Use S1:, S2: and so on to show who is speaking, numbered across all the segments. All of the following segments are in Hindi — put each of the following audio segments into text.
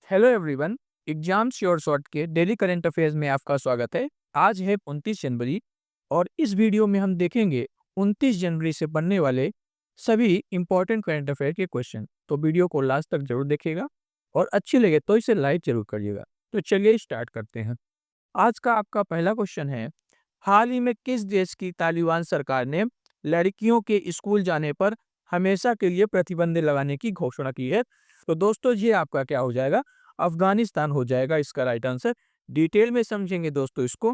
S1: Hello everyone. Exam sure short के डेली करंट अफेयर्स में आपका स्वागत है। आज है 29 जनवरी और इस वीडियो में हम देखेंगे 29 जनवरी से बनने वाले सभी इंपॉर्टेंट करंट अफेयर के क्वेश्चन। तो वीडियो को लास्ट तक जरूर देखिएगा और अच्छी लगे तो इसे लाइक जरूर करिएगा। तो चलिए स्टार्ट करते हैं। आज का आपका पहला क्वेश्चन है, हाल ही में किस देश की तालिबान सरकार ने लड़कियों के स्कूल जाने पर हमेशा के लिए प्रतिबंध लगाने की घोषणा की है? तो दोस्तों ये आपका क्या हो जाएगा? अफगानिस्तान हो जाएगा इसका राइट आंसर। डिटेल में समझेंगे दोस्तों इसको।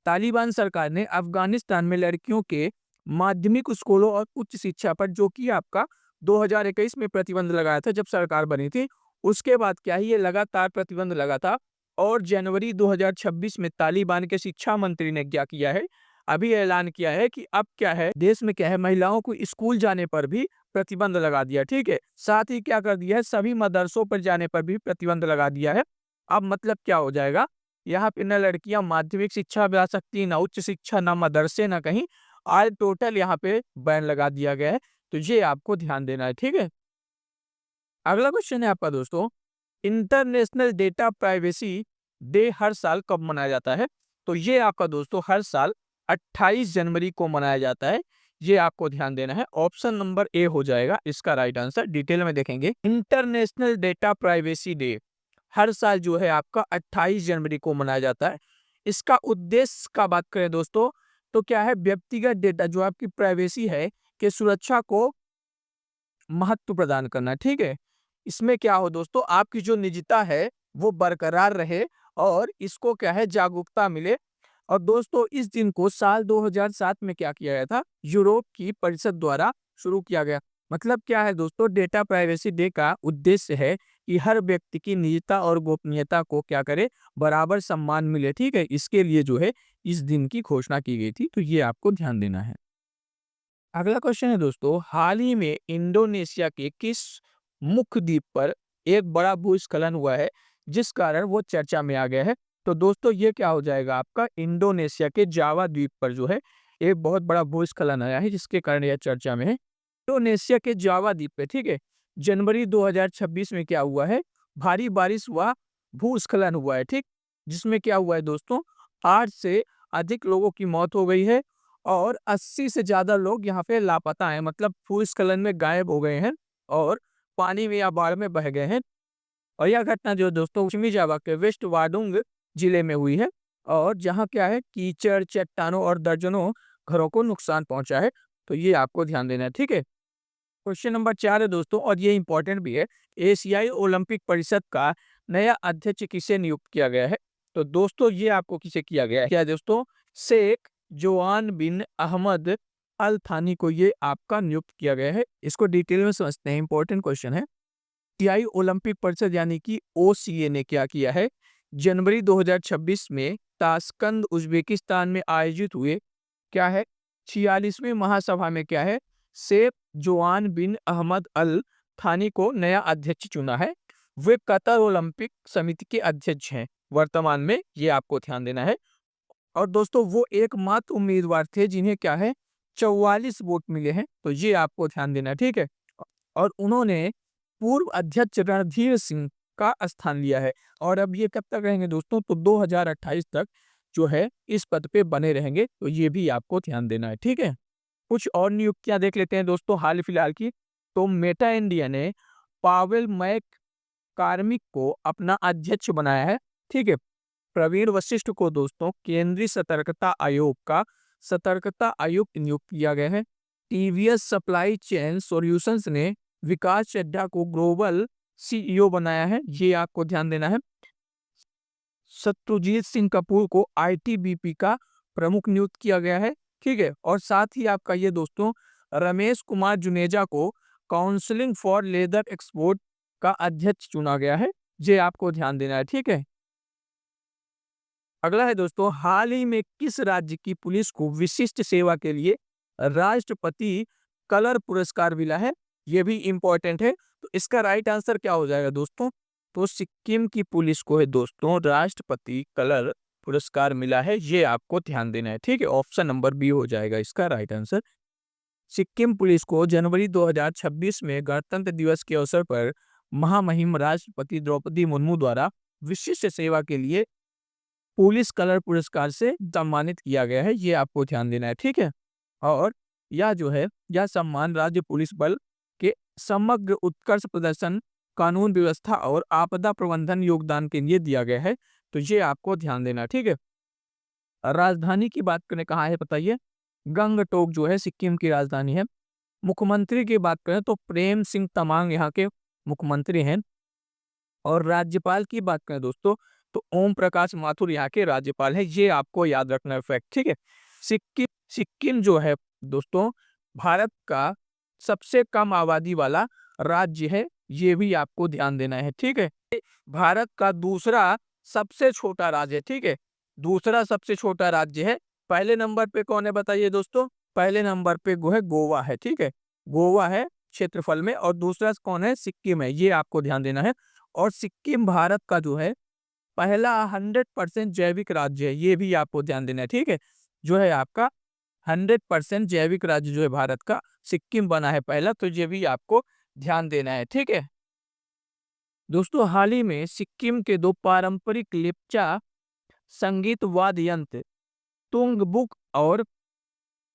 S1: तालिबान सरकार ने अफगानिस्तान में लड़कियों के माध्यमिक स्कूलों और उच्च शिक्षा पर जो कि आपका 2021 में प्रतिबंध लगाया था जब सरकार बनी थी। उसके बाद क्या है, ये लगातार प्रतिबंध लगा था और जनवरी 2026 में तालिबान के शिक्षा मंत्री ने क्या किया है, अभी ऐलान किया है कि अब क्या है, देश में क्या है, महिलाओं को स्कूल जाने पर भी प्रतिबंध लगा दिया। ठीक है, साथ ही क्या कर दिया है, सभी मदरसों पर जाने पर भी प्रतिबंध लगा दिया है। अब मतलब क्या हो जाएगा, यहाँ पे न लड़कियां माध्यमिक शिक्षा जा सकती, ना उच्च शिक्षा, ना मदरसे, ना कहीं। आज टोटल यहाँ पे बैन लगा दिया गया है। तो ये आपको ध्यान देना है। ठीक है, अगला क्वेश्चन है आपका दोस्तों, इंटरनेशनल डेटा प्राइवेसी डे हर साल कब मनाया जाता है? तो ये आपका दोस्तों हर साल 28 जनवरी को मनाया जाता है। ये आपको ध्यान देना है। ऑप्शन नंबर ए हो जाएगा इसका राइट आंसर। डिटेल में देखेंगे। इंटरनेशनल डेटा प्राइवेसी डे हर साल जो है आपका 28 जनवरी को मनाया जाता है। इसका उद्देश्य का बात करें दोस्तों, तो क्या है, व्यक्तिगत डेटा जो आपकी प्राइवेसी है के सुरक्षा को महत्व प्रदान करना। ठीक है, इसमें क्या हो दोस्तों, आपकी जो निजता है वो बरकरार रहे और इसको क्या है, जागरूकता मिले। और दोस्तों इस दिन को साल 2007 में क्या किया गया था, यूरोप की परिषद द्वारा शुरू किया गया। मतलब क्या है दोस्तों, डेटा प्राइवेसी डे का उद्देश्य है कि हर व्यक्ति की निजता और गोपनीयता को क्या करे, बराबर सम्मान मिले। ठीक है, इसके लिए जो है इस दिन की घोषणा की गई थी। तो ये आपको ध्यान देना है। अगला क्वेश्चन है दोस्तों, हाल ही में इंडोनेशिया के किस मुख्य द्वीप पर एक बड़ा भूस्खलन हुआ है जिस कारण वो चर्चा में आ गया है? तो दोस्तों ये क्या हो जाएगा आपका, इंडोनेशिया के जावा द्वीप पर जो है एक बहुत बड़ा भूस्खलन आया है जिसके कारण यह चर्चा में है। इंडोनेशिया के जावा द्वीप पे, ठीक है, जनवरी 2026 में क्या हुआ है, भारी बारिश हुआ, भूस्खलन हुआ है। ठीक, जिसमें क्या हुआ है दोस्तों, 8 से अधिक लोगों की मौत हो गई है और 80 से ज्यादा लोग यहाँ पे लापता हैं, मतलब भूस्खलन में गायब हो गए हैं और पानी में या बाढ़ में बह गए हैं। और यह घटना जो दोस्तों पश्चिमी जावा के वेस्ट वाडुंग जिले में हुई है और जहाँ क्या है, कीचड़, चट्टानों और दर्जनों घरों को नुकसान पहुंचा है। तो ये आपको ध्यान देना है। ठीक है, क्वेश्चन नंबर 4 है दोस्तों और ये इंपॉर्टेंट भी है। एशियाई ओलंपिक परिषद का नया अध्यक्ष किसे नियुक्त किया गया है? तो दोस्तों ये आपको किसे किया गया है, क्या है दोस्तों, शेख जोआन बिन अहमद अल थानी को ये आपका नियुक्त किया गया है। इसको डिटेल में समझते हैं, इंपॉर्टेंट क्वेश्चन है। एशियाई ओलंपिक परिषद यानी कि ओसीए ने क्या किया है, जनवरी 2026 में ताशकंद उज्बेकिस्तान में आयोजित हुए क्या है, 46वें महासभा में क्या है, शेख जोआन बिन अहमद अल थानी को नया अध्यक्ष चुना है। वे कतर ओलंपिक समिति के अध्यक्ष हैं वर्तमान में। ये आपको ध्यान देना है। और दोस्तों वो एकमात्र उम्मीदवार थे जिन्हें क्या है, 44 वोट मिले हैं। तो ये आपको ध्यान देना है। ठीक है, और उन्होंने पूर्व अध्यक्ष रणधीर सिंह का स्थान लिया है और अब ये कब तक रहेंगे दोस्तों, तो 2028 तक जो है इस पद पे बने रहेंगे। तो ये भी आपको ध्यान देना है। ठीक है, कुछ और नियुक्तियां देख लेते हैं दोस्तों हाल फिलहाल की। तो मेटा इंडिया ने पावेल मैक कार्मिक को अपना अध्यक्ष बनाया है। ठीक है, प्रवीण वशिष्ठ को दोस्तों केंद्रीय सतर्कता आयोग का सतर्कता आयुक्त नियुक्त किया गया है। टीवीएस सप्लाई चेन सॉल्यूशंस ने विकास चड्ढा को ग्लोबल सीईओ बनाया है। ये आपको ध्यान देना है। शत्रुजीत सिंह कपूर को आईटीबीपी का प्रमुख नियुक्त किया गया है। ठीक है, और साथ ही आपका ये दोस्तों रमेश कुमार जुनेजा को काउंसलिंग फॉर लेदर एक्सपोर्ट का अध्यक्ष चुना गया है। ये आपको ध्यान देना है। ठीक है, अगला है दोस्तों, हाल ही में किस राज्य की पुलिस को विशिष्ट सेवा के लिए राष्ट्रपति कलर पुरस्कार मिला है? ये भी इंपॉर्टेंट है। तो इसका राइट आंसर क्या हो जाएगा दोस्तों, तो सिक्किम की पुलिस को है दोस्तों राष्ट्रपति कलर पुरस्कार मिला है। ये आपको ध्यान देना है। ठीक है, ऑप्शन नंबर बी हो जाएगा इसका राइट आंसर। सिक्किम पुलिस को जनवरी 2026 में गणतंत्र दिवस के अवसर पर महामहिम राष्ट्रपति द्रौपदी मुर्मू द्वारा विशिष्ट सेवा के लिए पुलिस कलर पुरस्कार से सम्मानित किया गया है। ये आपको ध्यान देना है, ठीक है। और यह जो है, यह सम्मान राज्य पुलिस बल के समग्र उत्कर्ष प्रदर्शन, कानून व्यवस्था और आपदा प्रबंधन योगदान के लिए दिया गया है। तो ये आपको ध्यान देना है, ठीक है। राजधानी की बात करें, कहाँ है बताइए? गंगटोक जो है सिक्किम की राजधानी है। मुख्यमंत्री की बात करें तो प्रेम सिंह तमांग यहाँ के मुख्यमंत्री हैं। और राज्यपाल की बात करें दोस्तों, तो ओम प्रकाश माथुर यहाँ के राज्यपाल है। ये आपको याद रखना है फैक्ट, ठीक है। सिक्किम सिक्किम जो है दोस्तों, भारत का सबसे कम आबादी वाला राज्य है। ये भी आपको ध्यान देना है, ठीक है। भारत का दूसरा सबसे छोटा राज्य है, ठीक है। दूसरा सबसे छोटा राज्य है। पहले नंबर पे कौन है बताइए दोस्तों? पहले नंबर पे है गोवा है, ठीक है। गोवा है क्षेत्रफल में, और दूसरा कौन है? सिक्किम है। ये आपको ध्यान देना है। और सिक्किम भारत का जो है पहला 100% जैविक राज्य है। ये भी आपको ध्यान देना है, ठीक है। जो है आपका 100% जैविक राज्य जो है भारत का, सिक्किम बना है पहला। तो ये भी आपको ध्यान देना है, ठीक है। दोस्तों, हाल ही में सिक्किम के 2 पारंपरिक लेप्चा संगीत वाद्य यंत्र तुंगबुक और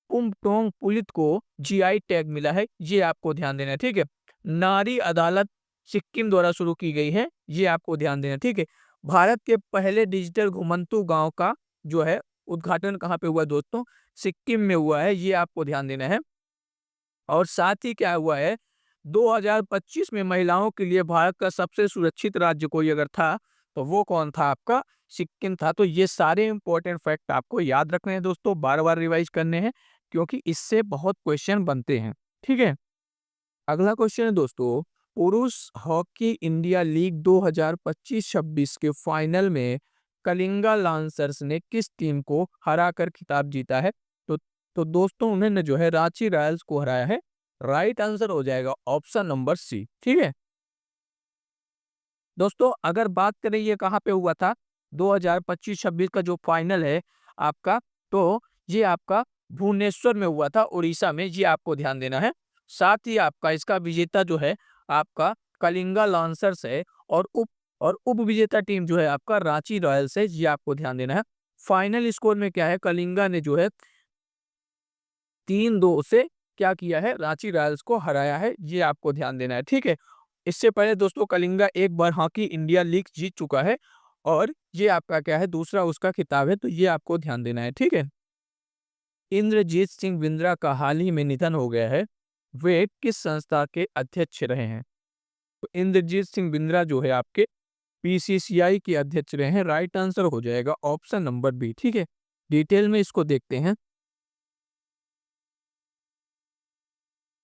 S1: पुमटोंग पुलित को जीआई टैग मिला है। ये आपको ध्यान देना है, ठीक है। नारी अदालत सिक्किम द्वारा शुरू की गई है। ये आपको ध्यान देना है, ठीक है। भारत के पहले डिजिटल घुमंतू गांव का जो है उद्घाटन कहाँ पे हुआ दोस्तों? सिक्किम में हुआ है। ये आपको ध्यान देना है। और साथ ही क्या हुआ है, 2025 में महिलाओं के लिए भारत का सबसे सुरक्षित राज्य कोई अगर था, तो वो कौन था? आपका सिक्किम था। तो ये सारे इंपॉर्टेंट फैक्ट आपको याद रखने हैं दोस्तों, बार बार रिवाइज करने हैं, क्योंकि इससे बहुत क्वेश्चन बनते हैं, ठीक है। अगला क्वेश्चन है दोस्तों, पुरुष हॉकी इंडिया लीग 2025-26 के फाइनल में कलिंगा लांसर्स ने किस टीम को हराकर खिताब जीता है? तो दोस्तों, उन्होंने जो है रांची रॉयल्स को हराया है। राइट आंसर हो जाएगा ऑप्शन नंबर सी, ठीक है। दोस्तों, अगर बात करें ये कहाँ पे हुआ था, 2025-26 का जो फाइनल है आपका, तो ये आपका भुवनेश्वर में हुआ था, उड़ीसा में। ये आपको ध्यान देना है। साथ ही आपका इसका विजेता जो है आपका कलिंगा लांसर्स है, और उप विजेता टीम जो है आपका रांची रॉयल्स है। ये आपको ध्यान देना है। फाइनल स्कोर में क्या है, कलिंगा ने जो है 3-2 से क्या किया है, रांची रॉयल्स को हराया है। ये आपको ध्यान देना है, ठीक है। इससे पहले दोस्तों कलिंगा एक बार हॉकी इंडिया लीग जीत चुका है, और ये आपका क्या है, दूसरा उसका खिताब है। तो ये आपको ध्यान देना है, ठीक है। इंद्रजीत सिंह बिंद्रा का हाल ही में निधन हो गया है। वे किस संस्था के अध्यक्ष रहे हैं? तो इंद्रजीत सिंह बिंद्रा जो है आपके बीसीसीआई के अध्यक्ष रहे हैं। राइट आंसर हो जाएगा ऑप्शन नंबर बी, ठीक है। डिटेल में इसको देखते हैं।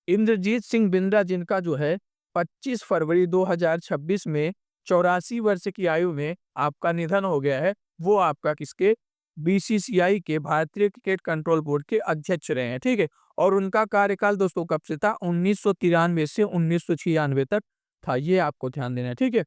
S1: इंद्रजीत सिंह बिंद्रा, जिनका जो है 25 फरवरी 2026 में 84 वर्ष की आयु में आपका निधन हो गया है, वो आपका किसके, बीसीसीआई के भारतीय क्रिकेट कंट्रोल बोर्ड के अध्यक्ष रहे हैं, ठीक है। और उनका कार्यकाल दोस्तों कब से था? 1993 से 1996 तक था। ये आपको ध्यान देना है, ठीक है।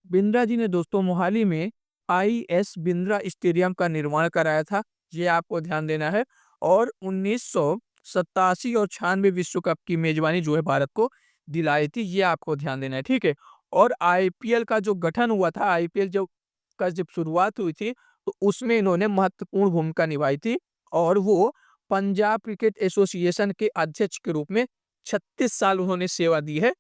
S1: बिंद्रा जी ने दोस्तों मोहाली में आईएस बिंद्रा स्टेडियम का निर्माण कराया था। ये आपको ध्यान देना है। और 1987 और 96 विश्व कप की मेजबानी जो है भारत को दिलाई थी। ये आपको ध्यान देना है, ठीक है। और आईपीएल का जो गठन हुआ था, आईपीएल जब शुरुआत हुई थी, तो उसमें इन्होंने महत्वपूर्ण भूमिका निभाई थी। और वो पंजाब क्रिकेट एसोसिएशन के अध्यक्ष के रूप में 36 साल उन्होंने सेवा दी है।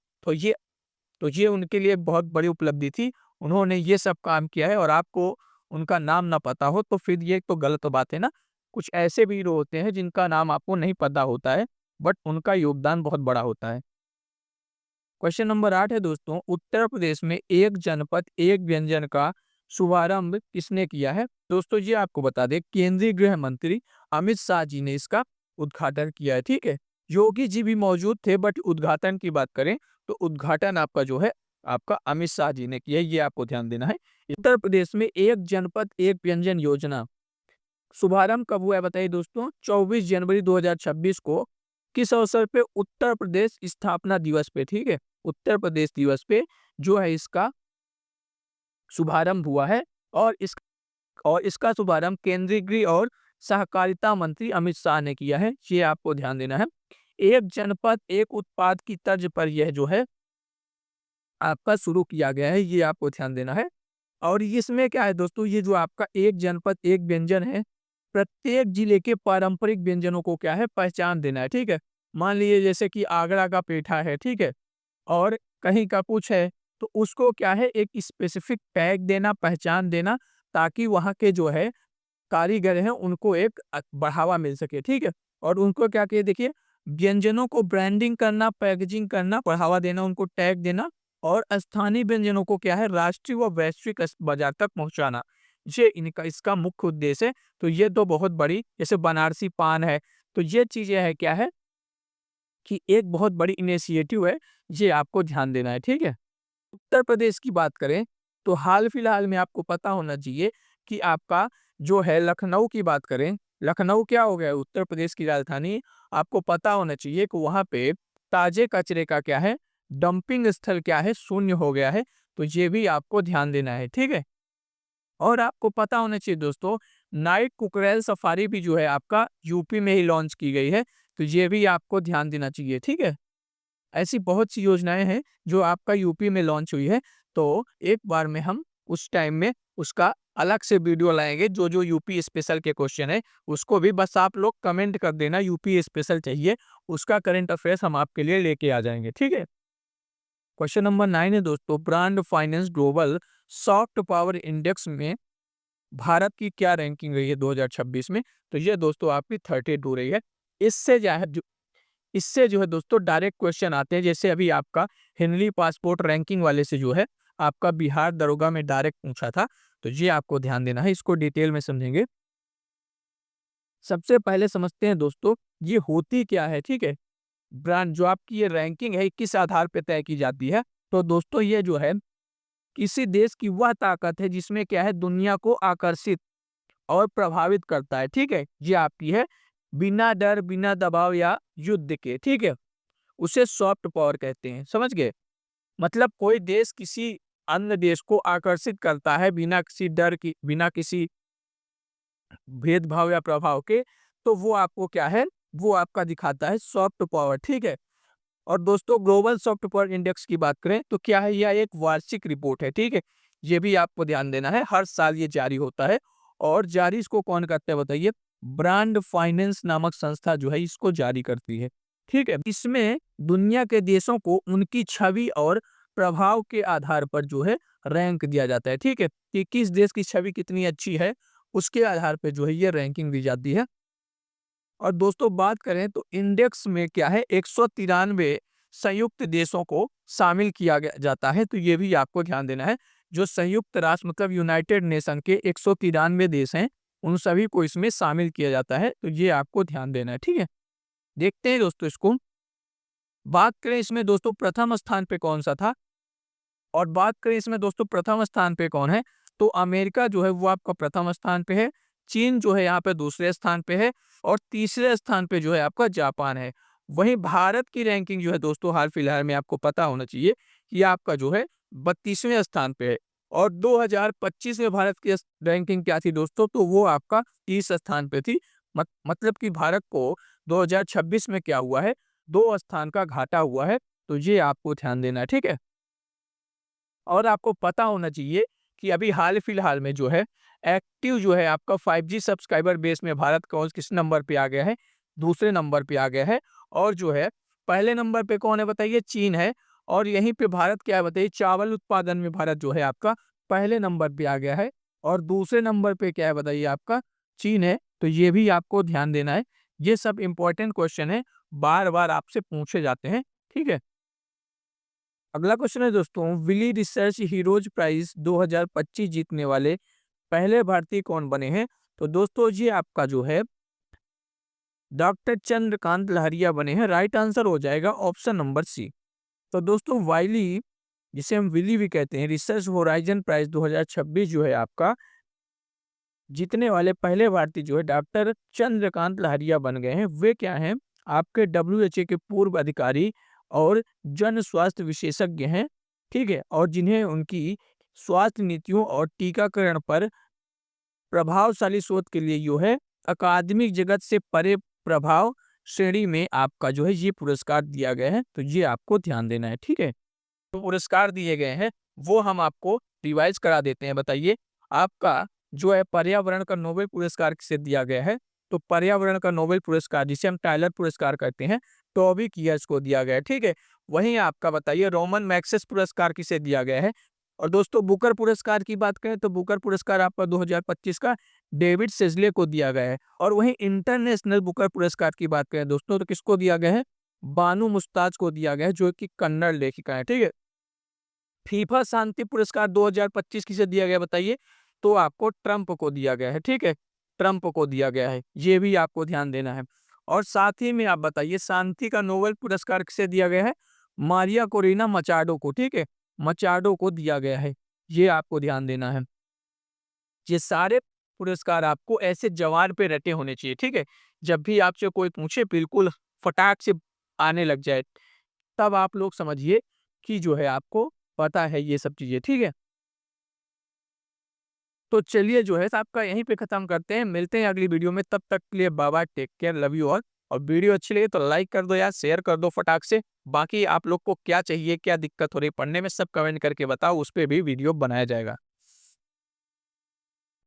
S1: तो ये उनके लिए बहुत बड़ी उपलब्धि थी। उन्होंने ये सब काम किया है, और आपको उनका नाम ना पता हो तो फिर ये तो गलत बात है ना। कुछ ऐसे भी हीरो होते हैं जिनका नाम आपको नहीं पता होता है, बट उनका योगदान बहुत बड़ा होता है। क्वेश्चन नंबर 8 है दोस्तों, उत्तर प्रदेश में एक जनपद एक व्यंजन का शुभारंभ किसने किया है? दोस्तों, ये आपको बता दें, केंद्रीय गृह मंत्री अमित शाह जी ने इसका उद्घाटन किया है, ठीक है। योगी जी भी मौजूद थे, बट उद्घाटन की बात करें तो उद्घाटन आपका जो है आपका अमित शाह जी ने किया है। ये आपको ध्यान देना है। उत्तर प्रदेश में एक जनपद एक व्यंजन योजना शुभारंभ कब हुआ है बताइए दोस्तों? 24 जनवरी 2026 को। किस अवसर पे? उत्तर प्रदेश स्थापना दिवस पे, ठीक है। उत्तर प्रदेश दिवस पे जो है इसका शुभारंभ हुआ है। और इसका शुभारंभ केंद्रीय गृह और सहकारिता मंत्री अमित शाह ने किया है। ये आपको ध्यान देना है। एक जनपद एक उत्पाद की तर्ज पर यह जो है आपका शुरू किया गया है, ये आपको ध्यान देना है। और इसमें क्या है दोस्तों, ये जो आपका एक जनपद एक व्यंजन है, प्रत्येक जिले के पारंपरिक व्यंजनों को क्या है पहचान देना है, ठीक है। मान लीजिए जैसे कि आगरा का पेठा है, ठीक है, और कहीं का कुछ है, तो उसको क्या है एक स्पेसिफिक टैग देना, पहचान देना, ताकि वहाँ के जो है कारीगर हैं उनको एक बढ़ावा मिल सके, ठीक है। और उनको क्या किए देखिए, व्यंजनों को ब्रांडिंग करना, पैकेजिंग करना, बढ़ावा देना, उनको टैग देना, और स्थानीय व्यंजनों को क्या है राष्ट्रीय व वैश्विक बाजार तक पहुंचाना, ये इनका इसका मुख्य उद्देश्य है। तो ये तो बहुत बड़ी, जैसे बनारसी पान है, तो ये चीजें है क्या है कि एक बहुत बड़ी इनिशिएटिव है, ये आपको ध्यान देना है, ठीक है। उत्तर प्रदेश की बात करें तो हाल फिलहाल में आपको पता होना चाहिए कि आपका जो है लखनऊ की बात करें, लखनऊ क्या हो गया है उत्तर प्रदेश की राजधानी। आपको पता होना चाहिए कि वहाँ पे ताजे कचरे का क्या है डंपिंग स्थल क्या है शून्य हो गया है। तो ये भी आपको ध्यान देना है, ठीक है। और आपको पता होना चाहिए दोस्तों, नाइट कुकरेल सफारी भी जो है आपका यूपी में ही लॉन्च की गई है। तो ये भी आपको ध्यान देना चाहिए, ठीक है। ऐसी बहुत सी योजनाएं हैं जो आपका यूपी में लॉन्च हुई है। तो एक बार में हम उस टाइम में उसका अलग से वीडियो लाएंगे, जो जो यूपी स्पेशल के क्वेश्चन है उसको भी बस आप लोग कमेंट कर देना यूपी स्पेशल चाहिए, उसका करंट अफेयर्स हम आपके लिए लेके आ जाएंगे, ठीक है। क्वेश्चन नंबर 9 है दोस्तों, brand finance global soft power index में भारत की क्या रैंकिंग रही है 2026 में। तो ये दोस्तों आपकी 32 रही है। इससे इससे जो है दोस्तों डायरेक्ट क्वेश्चन आते हैं, जैसे अभी आपका हिंदली पासपोर्ट रैंकिंग वाले से जो है आपका बिहार दरोगा में डायरेक्ट पूछा था। तो ये आपको ध्यान देना है, इसको डिटेल में समझेंगे। सबसे पहले समझते हैं दोस्तों ये होती क्या है, ठीक है। ब्रांड जो आपकी ये रैंकिंग है किस आधार पर तय की जाती है। तो दोस्तों ये जो है किसी देश की वह ताकत है जिसमें क्या है दुनिया को आकर्षित और प्रभावित करता है, ठीक है। ये आपकी है बिना डर, बिना दबाव या युद्ध के, ठीक है, उसे सॉफ्ट पावर कहते हैं, समझ गए। मतलब कोई देश किसी अन्य देश को आकर्षित करता है बिना किसी डर की, बिना किसी भेदभाव या प्रभाव के, तो वो आपको क्या है वो आपका दिखाता है सॉफ्ट पावर, ठीक है। और दोस्तों ग्लोबल सॉफ्ट पावर इंडेक्स की बात करें तो क्या है, यह एक वार्षिक रिपोर्ट है, ठीक है। ये भी आपको ध्यान देना है, हर साल ये जारी होता है। और जारी इसको कौन करता है बताइए, ब्रांड फाइनेंस नामक संस्था जो है इसको जारी करती है, ठीक है। इसमें दुनिया के देशों को उनकी छवि और प्रभाव के आधार पर जो है रैंक दिया जाता है, ठीक है, कि किस देश की छवि कितनी अच्छी है उसके आधार पर जो है ये रैंकिंग दी जाती है। और दोस्तों बात करें तो इंडेक्स में क्या है 193 संयुक्त देशों को शामिल किया जाता है। तो ये भी आपको ध्यान देना है, जो संयुक्त राष्ट्र मतलब यूनाइटेड नेशन के 193 देश हैं उन सभी को इसमें शामिल किया जाता है। तो ये आपको ध्यान देना है, ठीक है। देखते हैं दोस्तों इसको, बात करें इसमें दोस्तों प्रथम स्थान पे कौन सा था। और बात करें इसमें दोस्तों प्रथम स्थान पे कौन है, तो अमेरिका जो है वो आपका प्रथम स्थान पे है, चीन जो है यहाँ पे दूसरे स्थान पे है, और तीसरे स्थान पे जो है आपका जापान है। वहीं भारत की रैंकिंग जो है दोस्तों हाल फिलहाल में आपको पता होना चाहिए कि आपका जो है 32वें स्थान पे है। और 2025 में भारत की रैंकिंग क्या थी दोस्तों, तो वो आपका 30 स्थान पे थी। मतलब कि भारत को 2026 में क्या हुआ है, 2 स्थान का घाटा हुआ है। तो ये आपको ध्यान देना है, ठीक है। और आपको पता होना चाहिए कि अभी हाल फिलहाल में जो है एक्टिव जो है आपका 5G सब्सक्राइबर बेस में भारत कौन किस नंबर पे आ गया है, दूसरे नंबर पे आ गया है। और जो है पहले नंबर पे कौन है बताइए, चीन है। और यहीं पे भारत क्या है बताइए, चावल उत्पादन में भारत जो है आपका पहले नंबर पे आ गया है। और दूसरे नंबर पे क्या है बताइए, आपका चीन है। तो ये भी आपको ध्यान देना है, ये सब इंपॉर्टेंट क्वेश्चन है, बार बार आपसे पूछे जाते हैं, ठीक है। अगला क्वेश्चन है दोस्तों, विली रिसर्च हीरोज प्राइज 2025 जीतने वाले पहले भारतीय कौन बने हैं। तो दोस्तों ये आपका जो है डॉक्टर चंद्रकांत लहरिया बने हैं। राइट आंसर हो जाएगा ऑप्शन नंबर सी। तो दोस्तों वाइली, जिसे हम विली भी कहते हैं, रिसर्च होराइजन प्राइज 2026 जो है आपका जीतने वाले पहले भारतीय जो है डॉक्टर चंद्रकांत लहरिया बन गए हैं। वे क्या हैं, आपके WHO के पूर्व अधिकारी और जन स्वास्थ्य विशेषज्ञ हैं, ठीक है। और जिन्हें उनकी स्वास्थ्य नीतियों और टीकाकरण पर प्रभावशाली शोध के लिए जो है अकादमिक जगत से परे प्रभाव श्रेणी में आपका जो है ये पुरस्कार दिया गया है। तो ये आपको ध्यान देना है, ठीक है। पुरस्कार दिए गए हैं वो हम आपको रिवाइज करा देते हैं। बताइए, आपका जो है पर्यावरण का नोबेल पुरस्कार किसे दिया गया है? तो पर्यावरण का नोबेल पुरस्कार जिसे हम टाइलर पुरस्कार कहते हैं, टॉबी कियर्स को दिया गया है, ठीक है। वहीं आपका बताइए रोमन मैग्सेस पुरस्कार किसे दिया गया है? और दोस्तों बुकर पुरस्कार की बात करें तो बुकर पुरस्कार आपका 2025 का डेविड सेजले को दिया गया है। और वहीं इंटरनेशनल बुकर पुरस्कार की बात करें दोस्तों तो किसको दिया गया है? बानू मुस्ताज को दिया गया है, जो कि कन्नड़ लेखिका है, ठीक है। फीफा शांति पुरस्कार 2025 किसे दिया गया बताइए? तो आपको ट्रंप को दिया गया है, ठीक है। ट्रंप को दिया गया है, ये भी आपको ध्यान देना है। और साथ ही में आप बताइए शांति का नोबेल पुरस्कार किसे दिया गया है? मारिया कोरिना मचाडो को, ठीक है। मचाडो को दिया गया है, ये आपको ध्यान देना है। ये सारे पुरस्कार आपको ऐसे जवान पे रटे होने चाहिए, ठीक है। जब भी आपसे कोई पूछे बिल्कुल फटाक से आने लग जाए, तब आप लोग समझिए कि जो है आपको पता है ये सब चीजें, ठीक है। तो चलिए जो है आपका यहीं पे खत्म करते हैं, मिलते हैं अगली वीडियो में, तब तक के लिए bye bye, take care, love you all. और वीडियो अच्छी लगे तो लाइक कर दो यार, शेयर कर दो फटाक से। बाकी आप लोग को क्या चाहिए, क्या दिक्कत हो रही है पढ़ने में, सब कमेंट करके बताओ, उस पर भी वीडियो बनाया जाएगा।